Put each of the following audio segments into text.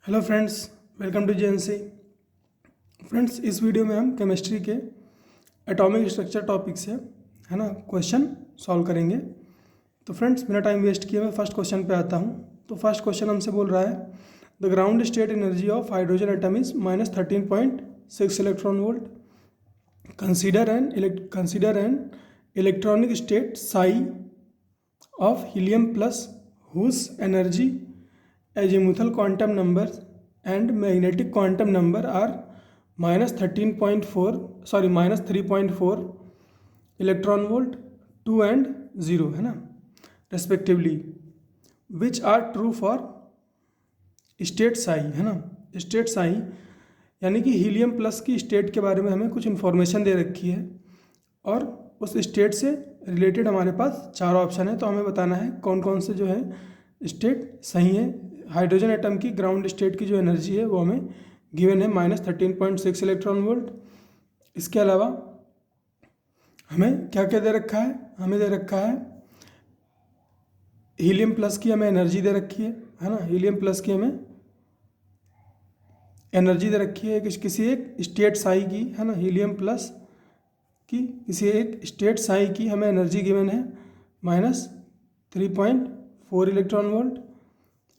Hello friends, welcome to JNC. Friends, इस video में हम केमिस्ट्री के एटॉमिक स्ट्रक्चर टॉपिक से है ना क्वेश्चन सॉल्व करेंगे। तो फ्रेंड्स, बिना टाइम वेस्ट किए मैं फर्स्ट क्वेश्चन पे आता हूँ। तो फर्स्ट क्वेश्चन हमसे बोल रहा है the ground state energy of hydrogen atom is -13.6 electron volt. Consider an electronic state Sai of helium plus whose energy azimuthal quantum number and magnetic quantum number are -3.4 electron volt 2 and 0 है ना respectively, which are true for state psi है ना। State psi यानी कि helium plus की state के बारे में हमें कुछ इन्फॉर्मेशन दे रखी है और उस स्टेट से रिलेटेड हमारे पास चार ऑप्शन है। तो हमें बताना है कौन कौन से जो है स्टेट सही है। हाइड्रोजन एटम की ग्राउंड स्टेट की जो एनर्जी है वो हमें गिवन है -13.6 इलेक्ट्रॉन वोल्ट। इसके अलावा हमें क्या क्या दे रखा है, हमें दे रखा है हीलियम प्लस की हमें एनर्जी दे रखी है ना। हीलियम प्लस की हमें एनर्जी दे रखी है किसी एक स्टेट साई की है ना। हीलियम प्लस कि किसी एक स्टेट साई की हमें एनर्जी गिवन है -3.4 इलेक्ट्रॉन वोल्ट।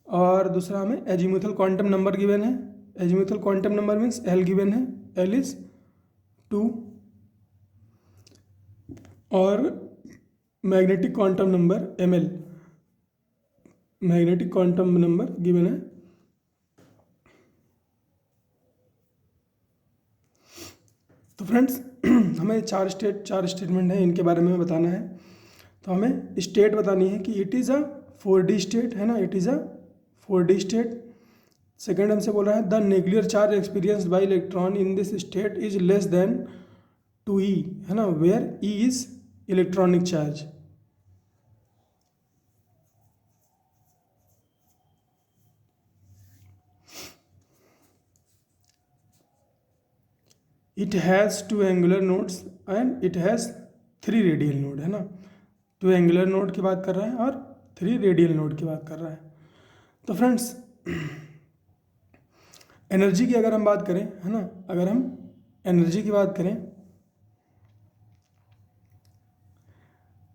और दूसरा हमें एजीमुथल क्वांटम नंबर गिवन है। Azimuthal quantum number means L given है, एल इज 2। और magnetic quantum number M L, magnetic quantum number given है। तो फ्रेंड्स, हमें चार स्टेटमेंट है, इनके बारे में बताना है। तो हमें स्टेट बतानी है कि it is a 4D state है ना। It is a 4D state. Second हमसे बोल रहा है the nuclear charge experienced by electron in this state is less than 2E है ना, where E is electronic charge. It has 2 angular nodes and it has 3 radial node है ना। 2 angular node की बात कर रहा है और 3 रेडियल नोड की बात कर रहा है। तो फ्रेंड्स, एनर्जी की अगर हम बात करें है ना, अगर हम एनर्जी की बात करें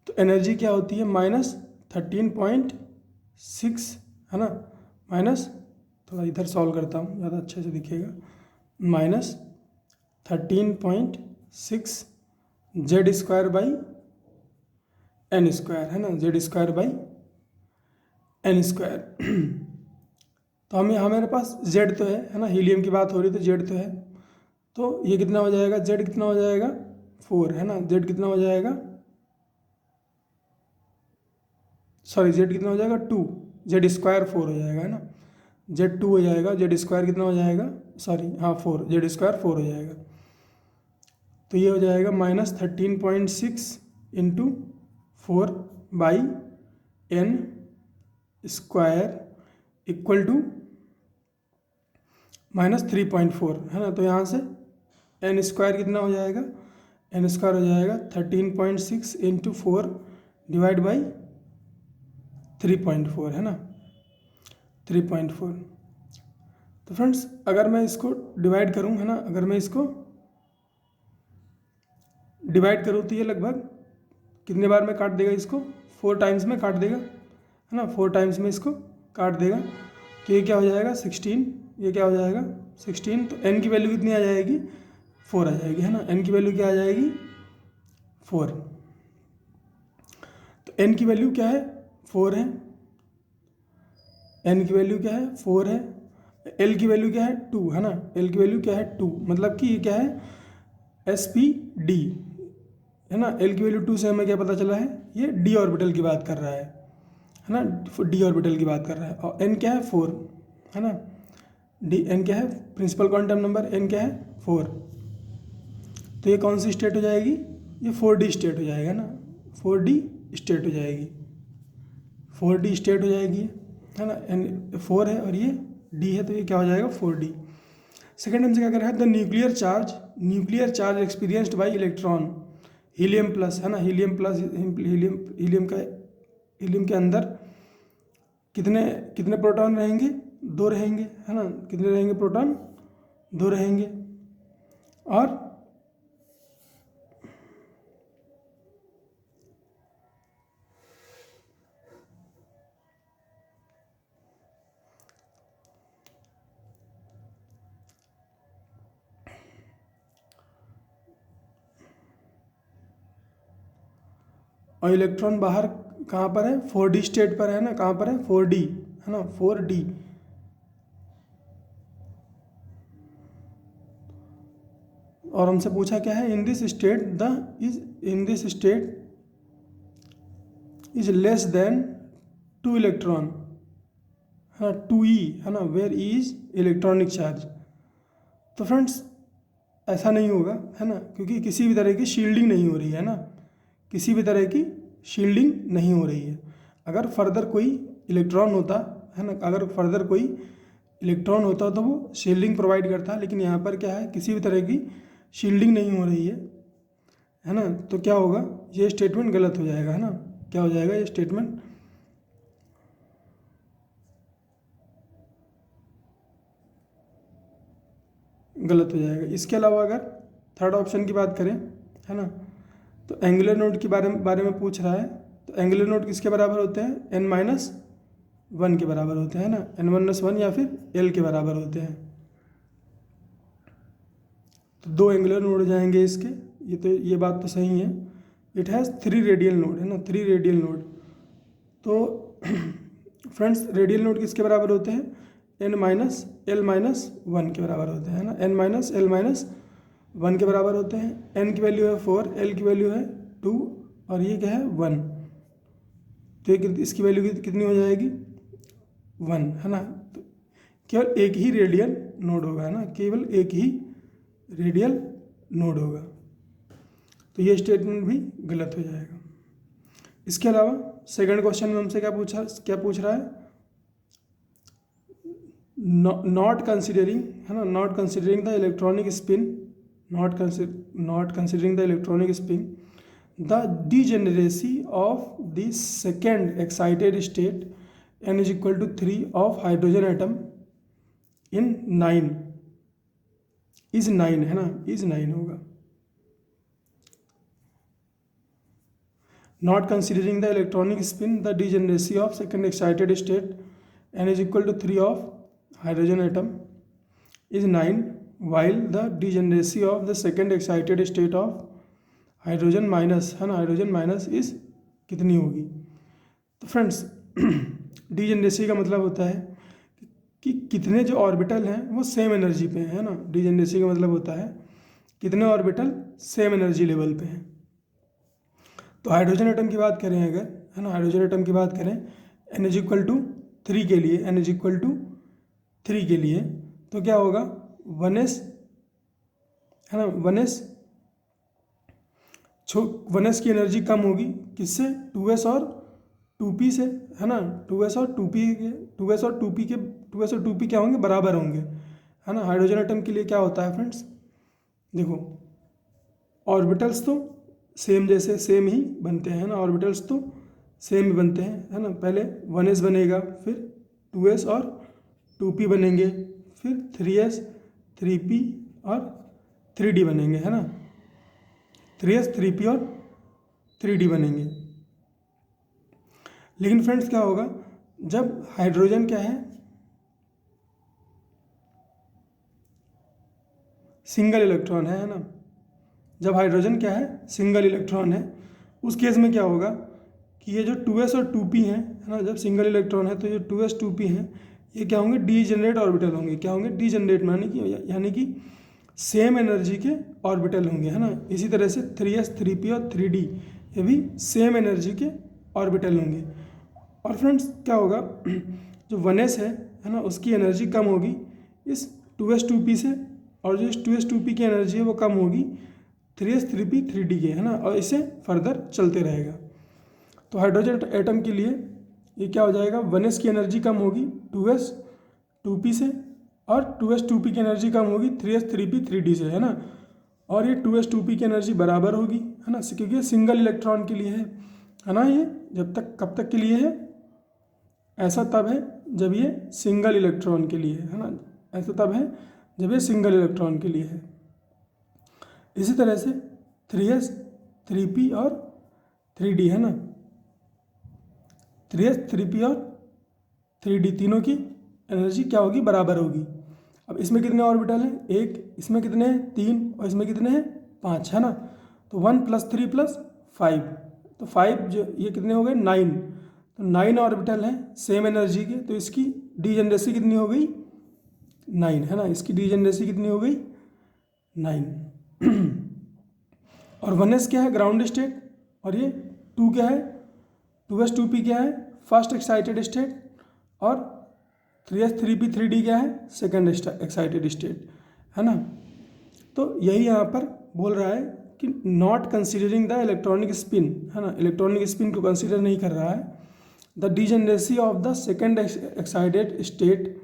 तो एनर्जी क्या होती है -13.6 है ना। माइनस, थोड़ा इधर सॉल्व करता हूँ ज़्यादा अच्छे से दिखेगा। -13.6 Z square by n square है ना, Z square by n square. तो हमारे पास जेड तो है ना, हीलियम की बात हो रही तो जेड तो है। तो ये कितना हो जाएगा, जेड कितना हो जाएगा 4 है ना। जेड कितना हो जाएगा, सॉरी जेड कितना हो जाएगा 2, जेड स्क्वायर 4 हो जाएगा है ना। जेड 2 हो जाएगा, जेड स्क्वायर कितना हो जाएगा, सॉरी हाँ 4, जेड स्क्वायर 4 हो जाएगा। तो ये हो जाएगा -13.6 into 4 by n square equal to -3.4 है ना। तो यहाँ से एन स्क्वायर कितना हो जाएगा, एन स्क्वायर हो जाएगा 13.6 इंटू 4 डिवाइड बाई 3.4 है ना, 3.4। तो फ्रेंड्स, अगर मैं इसको डिवाइड करूँ है ना, अगर मैं इसको डिवाइड करूँ तो ये लगभग कितने बार में काट देगा इसको, 4 टाइम्स में काट देगा है ना। 4 टाइम्स में इसको काट देगा। तो ये क्या हो जाएगा 16, ये क्या हो जाएगा 16। तो एन की वैल्यू कितनी आ जाएगी, 4 आ जाएगी है ना। एन की वैल्यू क्या आ जाएगी 4। तो एन की वैल्यू क्या है 4 है, एन की वैल्यू क्या है 4 है। एल की वैल्यू क्या है 2 है ना, एल की वैल्यू क्या है 2, मतलब कि ये क्या है SPD है ना। एल की वैल्यू 2 से हमें क्या पता चला है, ये डी ऑर्बिटल की बात कर रहा है ना, डी ऑर्बिटल की बात कर रहा है। और एन क्या है 4 है ना, डी एन क्या है प्रिंसिपल क्वांटम नंबर, एन क्या है 4। तो ये कौन सी स्टेट हो जाएगी, ये 4D स्टेट हो जाएगा ना, 4D स्टेट हो जाएगी, 4D स्टेट हो जाएगी है ना। एन 4 है और ये डी है, तो ये क्या हो जाएगा 4D। सेकेंड हमसे क्या कर रहा है the nuclear charge experienced by electron helium plus है ना। हीलियम प्लस, हीलियम के अंदर कितने प्रोटॉन रहेंगे, दो रहेंगे, है ना, कितने रहेंगे प्रोटॉन, दो रहेंगे। और इलेक्ट्रॉन बाहर कहाँ पर है, 4D स्टेट पर है ना, कहाँ पर है, 4D, है ना, 4D। और हमसे पूछा क्या है, in this state is less than 2 electron, है ना, 2E, है ना, where E is electronic charge. तो फ्रेंड्स ऐसा नहीं होगा, है ना, क्योंकि किसी भी तरह की शील्डिंग नहीं हो रही है ना, किसी भी तरह की शील्डिंग नहीं हो रही है। अगर फर्दर कोई इलेक्ट्रॉन होता, है ना, अगर फर्दर कोई इलेक्ट्रॉन होता तो वो शील्डिंग प्रोवाइड करता, लेकिन यहाँ पर क्या है, किसी भी तरह की शील्डिंग नहीं हो रही है ना। तो क्या होगा, ये स्टेटमेंट गलत हो जाएगा, है ना, क्या हो जाएगा, ये स्टेटमेंट गलत हो जाएगा। इसके अलावा अगर थर्ड ऑप्शन की बात करें, है ना, तो एंगुलर नोड के बारे में पूछ रहा है। तो एंगुलर नोड किसके बराबर होते हैं, n-1 के बराबर होते हैं ना, n-1 या फिर l के बराबर होते हैं। तो 2 एंगुलर नोड हो जाएंगे इसके, ये बात तो सही है। इट हैज़ 3 रेडियल नोड, है ना, 3 रेडियल नोड। तो फ्रेंड्स रेडियल नोड किसके बराबर होते हैं, n-l-1 के बराबर होते हैं, है ना, n-l-1 के बराबर होते हैं। n की वैल्यू है 4, l की वैल्यू है 2 और ये क्या है 1। तो इसकी वैल्यू कितनी हो जाएगी, 1, है ना। तो केवल एक ही रेडियल नोड होगा, है ना, केवल एक ही रेडियल नोड होगा। तो ये स्टेटमेंट भी गलत हो जाएगा। इसके अलावा सेकंड क्वेश्चन में हमसे क्या पूछ रहा है, नॉट कंसिडरिंग, है ना, not considering the electronic spin, not considering the electronic spin, the degeneracy of the second excited state n is equal to 3 of hydrogen atom in 9 is 9, है ना, इज 9 होगा। Not considering the electronic spin, the degeneracy of second excited state n is equal to 3 of hydrogen atom is 9 while the degeneracy of the second excited state of hydrogen minus, है ना, hydrogen minus is कितनी होगी। तो friends degeneracy का मतलब होता है कि कितने जो ऑर्बिटल हैं वो सेम एनर्जी पे हैं, है ना। डिजेनरेसी का मतलब होता है कितने ऑर्बिटल सेम एनर्जी लेवल पे हैं। तो हाइड्रोजन एटम की बात करें अगर, है ना, हाइड्रोजन एटम की बात करें n इज इक्वल टू 3 के लिए, n इज इक्वल टू 3 के लिए, तो क्या होगा 1s, है ना, 1s की एनर्जी कम होगी किससे, 2s और 2p से, है ना, 2s और 2p क्या होंगे, बराबर होंगे, है ना। हाइड्रोजन एटम के लिए क्या होता है फ्रेंड्स, देखो ऑर्बिटल्स तो सेम ही बनते हैं, ना, ऑर्बिटल्स तो सेम ही बनते हैं, है ना। पहले 1s बनेगा, फिर 2s और 2p बनेंगे, फिर 3s 3p और 3d बनेंगे, है ना, 3s 3p और 3d बनेंगे। लेकिन फ्रेंड्स क्या होगा, जब हाइड्रोजन क्या है, सिंगल इलेक्ट्रॉन है ना, जब हाइड्रोजन क्या है, सिंगल इलेक्ट्रॉन है, उस केस में क्या होगा कि ये जो 2s और 2p है ना, जब सिंगल इलेक्ट्रॉन है तो ये 2s 2p हैं, ये क्या होंगे, डीजेनरेट ऑर्बिटल होंगे। क्या होंगे, डीजेनरेट, यानी कि सेम एनर्जी के ऑर्बिटल होंगे, है ना। इसी तरह से 3s 3p और 3d ये भी सेम एनर्जी के ऑर्बिटल होंगे। और फ्रेंड्स क्या होगा, जो 1s है ना, उसकी एनर्जी कम होगी इस 2s 2p से, और जो इस 2s 2p की एनर्जी है वो कम होगी 3s 3p 3d के, है ना, और इसे फर्दर चलते रहेगा। तो हाइड्रोजन एटम के लिए ये क्या हो जाएगा, 1s की एनर्जी कम होगी 2s 2p से, और 2s 2p की एनर्जी कम होगी 3s 3p 3d से, है ना। और ये 2s 2p की एनर्जी बराबर होगी, है ना, क्योंकि ये सिंगल इलेक्ट्रॉन के लिए है ना। ये जब तक कब तक के लिए है, ऐसा तब है जब ये सिंगल इलेक्ट्रॉन के लिए है ना, ऐसा तब है जब ये सिंगल इलेक्ट्रॉन के लिए है। इसी तरह से 3s 3p और 3d है ना, 3s 3p और 3d तीनों की एनर्जी क्या होगी, बराबर होगी। अब इसमें कितने ऑर्बिटल हैं, एक, इसमें कितने हैं, 3, और इसमें कितने हैं, 5 है ना। तो 1 + 3 + 5, तो 5 जो ये कितने हो गए, 9। तो 9 ऑर्बिटल हैं सेम एनर्जी के, तो इसकी डीजेनरेसी कितनी हो गई, 9 है ना। इसकी डीजेनरेसी कितनी हो गई, 9। और 1s क्या है, ग्राउंड स्टेट, और ये 2 क्या है, 2s 2p क्या है, फर्स्ट एक्साइटेड स्टेट, और 3s 3p 3d क्या है, सेकेंड एक्साइटेड स्टेट है ना। तो यही यहाँ पर बोल रहा है कि not considering the electronic spin है ना, इलेक्ट्रॉनिक स्पिन को कंसिडर नहीं कर रहा है। The degeneracy of the second excited state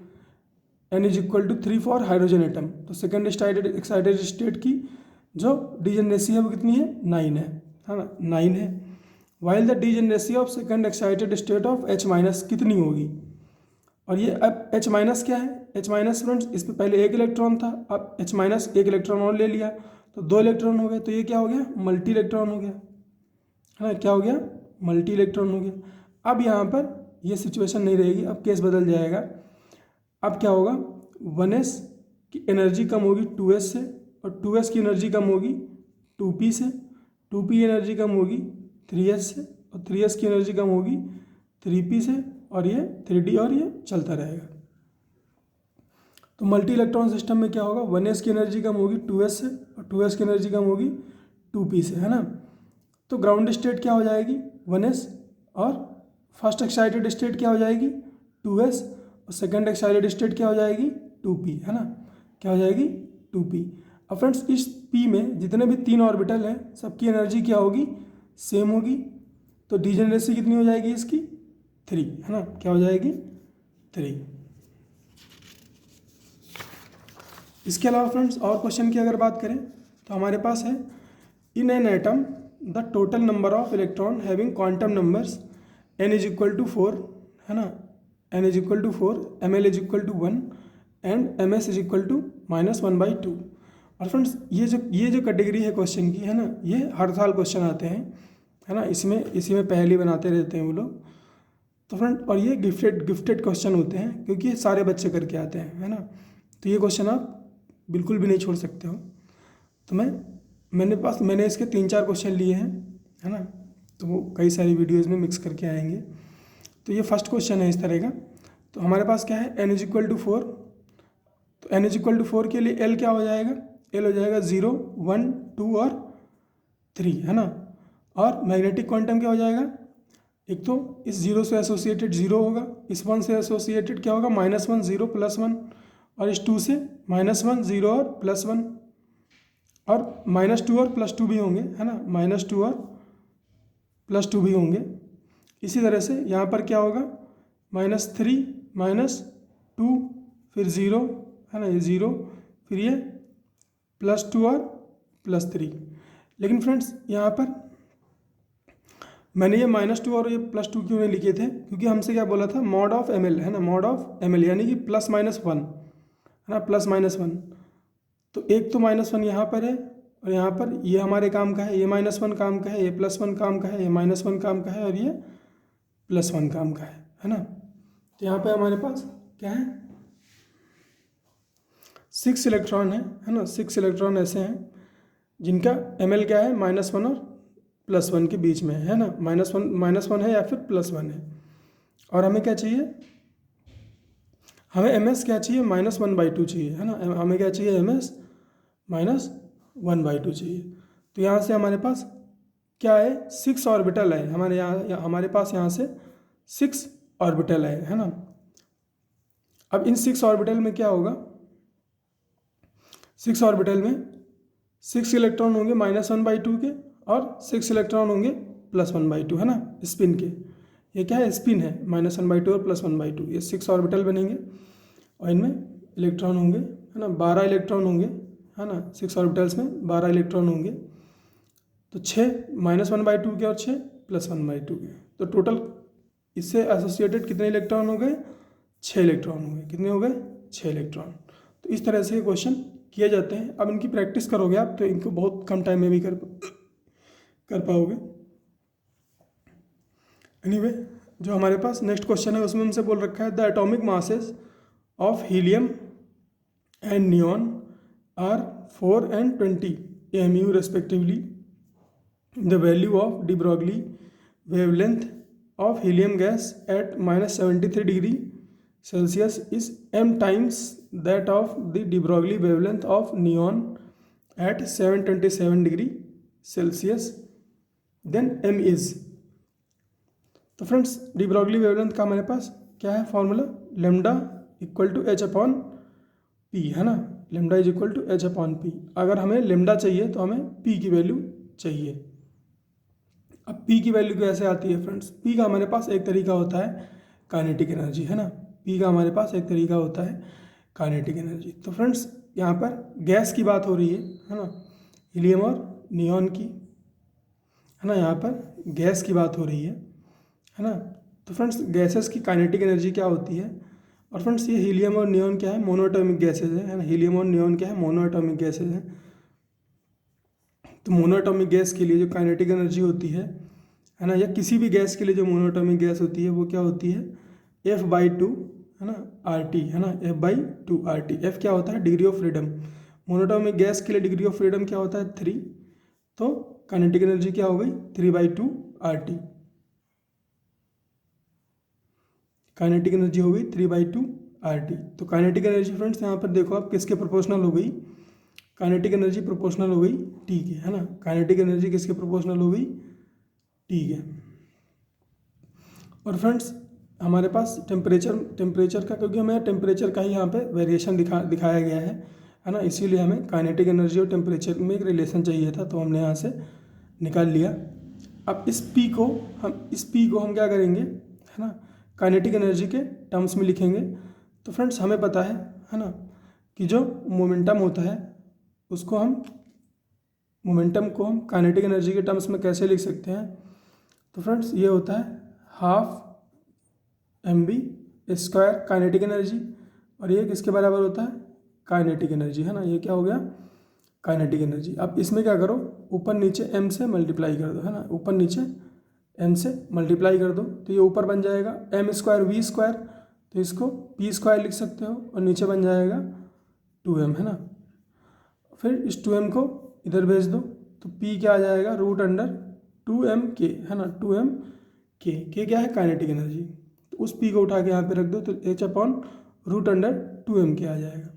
n = 3 for hydrogen atom. तो सेकेंड एक्साइटेड स्टेट की जो डीजेनरेसी है वो कितनी है, 9 है ना, 9 है। While the degeneracy of second excited state of H- कितनी होगी। और ये अब H- क्या है, H- फ्रेंड्स, इस पर पहले एक इलेक्ट्रॉन था, अब H- एक इलेक्ट्रॉन और ले लिया तो 2 इलेक्ट्रॉन हो गए, तो ये क्या हो गया, मल्टी इलेक्ट्रॉन हो गया है ना, क्या हो गया, मल्टी इलेक्ट्रॉन हो गया। अब यहाँ पर ये सिचुएशन नहीं रहेगी, अब केस बदल जाएगा। अब क्या होगा, 1s की एनर्जी कम होगी 2s से, और 2s की एनर्जी कम होगी 2p से, 2p एनर्जी कम होगी 3s से, और 3s की एनर्जी कम होगी 3p से, और ये 3d, और ये चलता रहेगा। तो मल्टी इलेक्ट्रॉन सिस्टम में क्या होगा, 1s की एनर्जी कम होगी 2s से, और 2s की एनर्जी कम होगी 2p से है ना। तो ग्राउंड स्टेट क्या हो जाएगी, 1s, और फर्स्ट एक्साइटेड स्टेट क्या हो जाएगी, 2s, और सेकेंड एक्साइटेड स्टेट क्या हो जाएगी, 2p है ना, क्या हो जाएगी, 2p। अब फ्रेंड्स इस p में जितने भी 3 ऑर्बिटल हैं सबकी एनर्जी क्या होगी, सेम होगी। तो डीजेनरेसी कितनी हो जाएगी इसकी, 3 है ना, क्या हो जाएगी, 3। इसके अलावा फ्रेंड्स और क्वेश्चन की अगर बात करें तो हमारे पास है, in an atom the total number of electron having quantum numbers n = 4 है ना, n = 4, ml = 1 एंड ms = -1/2। और फ्रेंड्स ये जो कैटेगरी है क्वेश्चन की है ना, ये हर साल क्वेश्चन आते हैं है ना, इसी में पहले बनाते रहते हैं वो लोग। तो फ्रेंड, और ये गिफ्टेड क्वेश्चन होते हैं क्योंकि ये सारे बच्चे करके आते हैं है ना। तो ये क्वेश्चन आप बिल्कुल भी नहीं छोड़ सकते हो। तो मैंने इसके 3-4 क्वेश्चन लिए हैं है ना, तो वो कई सारी वीडियोस में मिक्स करके आएंगे। तो ये फर्स्ट क्वेश्चन है इस तरह का। तो हमारे पास क्या है, n = 4, तो n = 4 के लिए l क्या हो जाएगा, l हो जाएगा 0, 1, 2 और 3 है ना। और मैग्नेटिक क्वांटम क्या हो जाएगा, एक तो इस 0 से एसोसिएटेड 0 होगा, इस 1 से एसोसिएटेड क्या होगा, -1, 0, +1, और इस 2 से -1, 0 और +1, और -2 और +2 भी होंगे है ना, -2 और +2 भी होंगे। इसी तरह से यहाँ पर क्या होगा, -3, -2, फिर 0 है ना, ये 0, फिर ये +2 और +3। लेकिन फ्रेंड्स यहाँ पर मैंने ये -2 और ये +2 क्यों नहीं लिखे थे, क्योंकि हमसे क्या बोला था, mod of ml है ना, mod of ml यानी कि +-1 है ना, +-1। तो एक तो -1 यहाँ पर है, और यहाँ पर ये हमारे काम का है, ये -1 काम का है, ये +1 काम का है, ये -1 काम का है, और ये +1 काम का है ना। तो यहाँ पे हमारे पास क्या है, 6 इलेक्ट्रॉन है ना, 6 इलेक्ट्रॉन ऐसे हैं जिनका ml क्या है, -1 और +1 के बीच में है ना, -1 है या फिर +1 है। और हमें क्या चाहिए, हमें ms क्या चाहिए, -1/2 चाहिए है ना, हमें क्या चाहिए, ms -1/2 चाहिए। तो यहाँ से हमारे पास क्या है, 6 ऑर्बिटल है हमारे पास यहाँ से 6 ऑर्बिटल है ना। अब इन 6 ऑर्बिटल में क्या होगा, 6 ऑर्बिटल में 6 इलेक्ट्रॉन होंगे -1/2 के, और 6 इलेक्ट्रॉन होंगे +1/2 है ना, स्पिन के। ये क्या है, स्पिन है, -1/2 और +1/2, ये 6 ऑर्बिटल बनेंगे, और इनमें इलेक्ट्रॉन होंगे है ना, 12 इलेक्ट्रॉन होंगे है ना, 6 ऑर्बिटल्स में 12 इलेक्ट्रॉन होंगे। तो 6 -1/2 के और 6 +1/2 के, तो टोटल इससे एसोसिएटेड कितने इलेक्ट्रॉन हो गए, 6 इलेक्ट्रॉन हो गए। कितने हो गए, 6 इलेक्ट्रॉन। तो इस तरह से क्वेश्चन किए जाते हैं। अब इनकी प्रैक्टिस करोगे आप तो इनको बहुत कम टाइम में भी कर पाओगे। एनीवे, जो हमारे पास नेक्स्ट क्वेश्चन है उसमें हमसे बोल रखा है the atomic masses of helium and neon are 4 and 20 AMU respectively. The value of de Broglie wavelength of helium gas at -73 degree Celsius is m times that of the de Broglie wavelength of neon at 727 degree Celsius. Then m is, तो friends de Broglie wavelength का हमारे पास क्या है formula, lambda equal to H upon P, है ना। Lambda is equal to H upon P. अगर हमें लेमडा चाहिए तो हमें पी की वैल्यू चाहिए। अब पी की वैल्यू कैसे आती है फ्रेंड्स, पी का हमारे पास एक तरीका होता है काइनेटिक एनर्जी, है ना। पी का हमारे पास एक तरीका होता है काइनेटिक एनर्जी। तो फ्रेंड्स यहाँ पर गैस की बात हो रही है ना, हीलियम और नियॉन की, है ना। यहाँ पर गैस की बात हो रही है ना। तो फ्रेंड्स गैसेस की काइनेटिक एनर्जी क्या होती है, और फ्रेंड्स ये हीलियम और नियॉन क्या है, मोनोएटॉमिक गैसेज है ना। हीलियम और नियॉन क्या है, मोनोएटॉमिक गैसेज हैं। तो मोनोएटॉमिक गैस के लिए जो काइनेटिक एनर्जी होती है ना, या किसी भी गैस के लिए जो मोनोएटॉमिक गैस होती है वो क्या होती है, F/2, है ना, RT, है ना, F/2 RT। F क्या होता है, degree of freedom. Monoatomic gas के लिए डिग्री ऑफ फ्रीडम क्या होता है, 3। तो काइनेटिक एनर्जी क्या हो गई, 3/2 RT। काइनेटिक एनर्जी हो गई 3/2 RT। तो काइनेटिक एनर्जी फ्रेंड्स यहाँ पर देखो आप किसके प्रोपोर्शनल हो गई, काइनेटिक एनर्जी प्रोपोर्शनल हो गई टी के, है ना। काइनेटिक एनर्जी किसके प्रोपोर्शनल हो गई, टी के। और फ्रेंड्स हमारे पास टेम्परेचर का, क्योंकि हमें टेम्परेचर का ही यहाँ पे वेरिएशन दिखाया गया है ना, इसीलिए हमें काइनेटिक एनर्जी और टेम्परेचर में एक रिलेशन चाहिए था, तो हमने यहाँ से निकाल लिया। अब इस पी को हम क्या करेंगे, है ना, काइनेटिक एनर्जी के टर्म्स में लिखेंगे। तो फ्रेंड्स हमें पता है ना, कि जो मोमेंटम होता है उसको मोमेंटम को हम काइनेटिक एनर्जी के टर्म्स में कैसे लिख सकते हैं। तो फ्रेंड्स ये होता है 12 mv² काइनेटिक एनर्जी, और ये किसके बराबर होता है, काइनेटिक एनर्जी, है ना। ये क्या हो गया, काइनेटिक एनर्जी। अब इसमें क्या करो, ऊपर नीचे m से मल्टीप्लाई कर दो, है ना, ऊपर नीचे m से मल्टीप्लाई कर दो, तो ये ऊपर बन जाएगा m² v², तो इसको p² लिख सकते हो, और नीचे बन जाएगा 2m, है ना। फिर इस 2m को इधर भेज दो, तो p क्या आ जाएगा, √2mk, है ना, 2mk क्या है, काइनेटिक एनर्जी। तो उस p को उठा के यहाँ पे रख दो, तो h/√2mk आ जाएगा।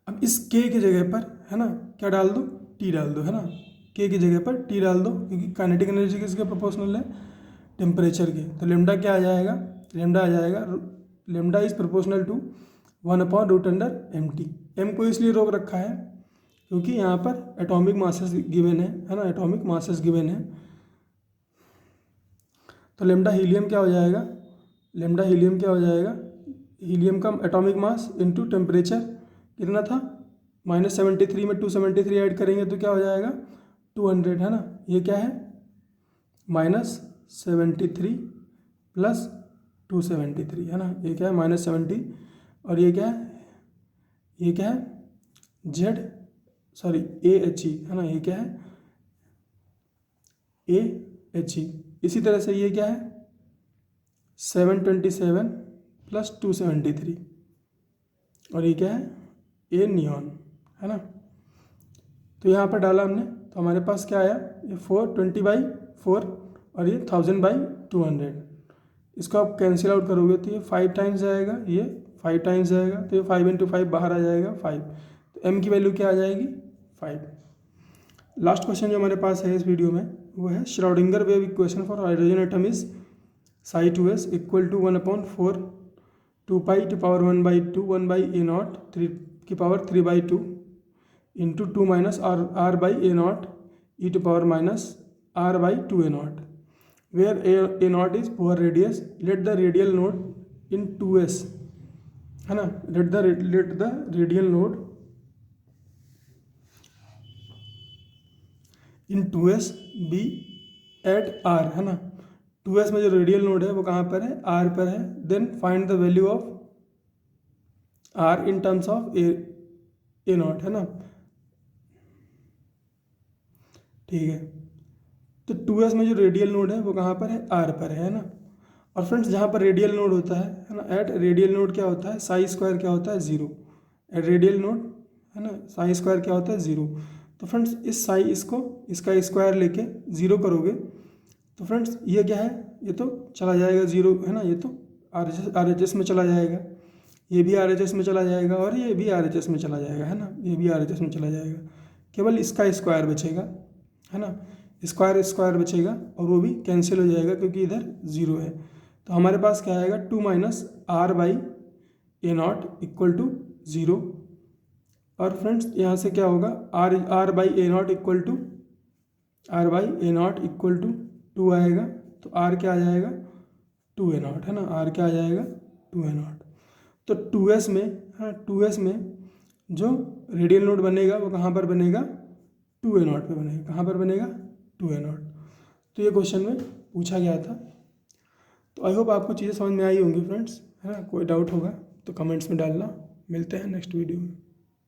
अब इस k की जगह पर, है ना, क्या डाल दो, t डाल दो, है ना। k की जगह पर t डाल दो, क्योंकि काइनेटिक एनर्जी किसके प्रोपोर्शनल है, टेम्परेचर के। तो लेमडा क्या आ जाएगा, lambda is proportional to 1/√MT। m को इसलिए रोक रखा है क्योंकि यहाँ पर एटॉमिक मासेस गिवन है ना, एटॉमिक मासेस गिवन है। तो लेमडा हीलियम क्या हो जाएगा, हीलियम का एटॉमिक मास इंटू टेम्परेचर कितना था, -73 में 273 ऐड करेंगे तो क्या हो जाएगा, 200, है ना। ये क्या है, -73 + 273, है ना। ये क्या है, -70, और ये क्या है, AHE, है ना। ये क्या है, AHE। इसी तरह से ये क्या है, 727 + 273, और ये क्या है, A नियॉन, है ना। तो यहाँ पर डाला हमने, तो हमारे पास क्या आया, ये 420/4 और ये 1000/200। इसको आप कैंसिल आउट करोगे तो ये 5 टाइम्स जाएगा, ये 5 टाइम्स जाएगा, तो ये 5 × 5 बाहर आ जाएगा 5। तो m की वैल्यू क्या आ जाएगी, 5। लास्ट क्वेश्चन जो हमारे पास है इस वीडियो में वो है Schrodinger wave equation for hydrogen atom is ψ2s = 1/4 2π⁴ 1/A0 3/2 into 2 - r/A0 e⁻r/2A0, where A0 is Bohr radius. Let the radial node in 2s, है ना, let the radial node in 2s be at R, है ना। 2s में जो radial node है वो कहाँ पर है, आर पर है। Then find the value of R in terms of A naught, है ना। ठीक है, तो 2s में जो रेडियल नोड है वो कहाँ पर है, आर पर है ना। और फ्रेंड्स जहाँ पर रेडियल नोड होता है ना, एट रेडियल नोड क्या होता है, साई स्क्वायर क्या होता है, जीरो। एट रेडियल नोड, है ना, साई स्क्वायर क्या होता है, जीरो। तो फ्रेंड्स इस साई इसका स्क्वायर लेके जीरो करोगे तो फ्रेंड्स ये क्या है, ये तो चला जाएगा जीरो, है ना। ये तो RHS में चला जाएगा, ये भी RHS में चला जाएगा और ये भी RHS में चला जाएगा, है ना। ये भी RHS में चला जाएगा, केवल इसका स्क्वायर बचेगा, है ना। स्क्वायर बचेगा और वो भी कैंसिल हो जाएगा क्योंकि इधर जीरो है। तो हमारे पास क्या आएगा, 2 minus R by A naught equal to zero. और फ्रेंड्स यहाँ से क्या होगा, R by A naught equal to two आएगा। तो आर क्या आ जाएगा, 2a नॉट, है ना। आर क्या आ जाएगा, 2a नॉट। तो 2s में, हाँ 2s में जो रेडियल नोड बनेगा वो कहाँ पर बनेगा, 2a नॉट पे बनेगा। कहाँ पर बनेगा, 2a नॉट। तो ये क्वेश्चन में पूछा गया था। तो आई होप आपको चीज़ें समझ में आई होंगी फ्रेंड्स, है ना। कोई डाउट होगा तो कमेंट्स में डालना। मिलते हैं नेक्स्ट वीडियो में।